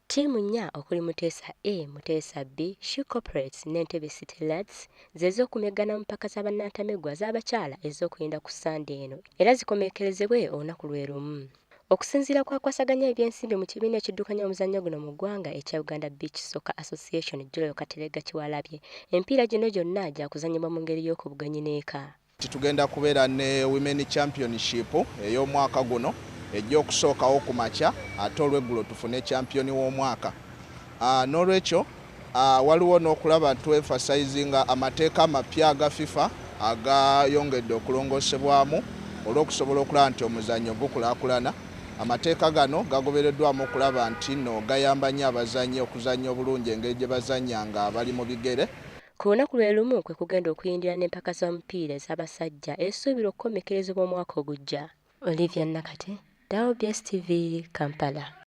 Ttiimu nnya okuli Muteesa A, Muteesa B, She Corporates n'Entebbe City Lads ze z'okumeggana mu mpaka z'abannatamegwa z'abakyala ez'okuyinda ku Ssande eno era zikomekerezebwe olunaku lwe lumu. Okusinziira ku akwasaganya ebyensimbi mu kibiina ekiddukanya omuzannyo guno mu ggwanga ekya Uganda Beach Soccer Association Joel Katerega Kiwalabye, emipiira gino gyonna gya kuzannyibwa mu ngeri y'okubuganyi n'eka. Tugenda kubeera ne Women Championship ey'omwaka guno ejja okusookawo ku makya ate olweggulo tufune champion w'omwaka. N'olwekyo waliwo n'okulaba twefasizinga amateeka amapya aga FIFA agayongedde okulongoosebwamu olw'okusobola okulaba nti omuzannyo gukulaakulana. Amateeka gano gagobereddwamu okulaba nti nno gayamba nnyo abazannyi okuzannya obulungi engeri gye bazannya nga bali mu bigere. Ku lunaku lwe lumu kwe kugenda okuyindira n'empaka z'omupiira ez'abasajja esuubira okukomekkerezebwa omwaka ogujja. Olivia Nakate, WBS TV, Kampala.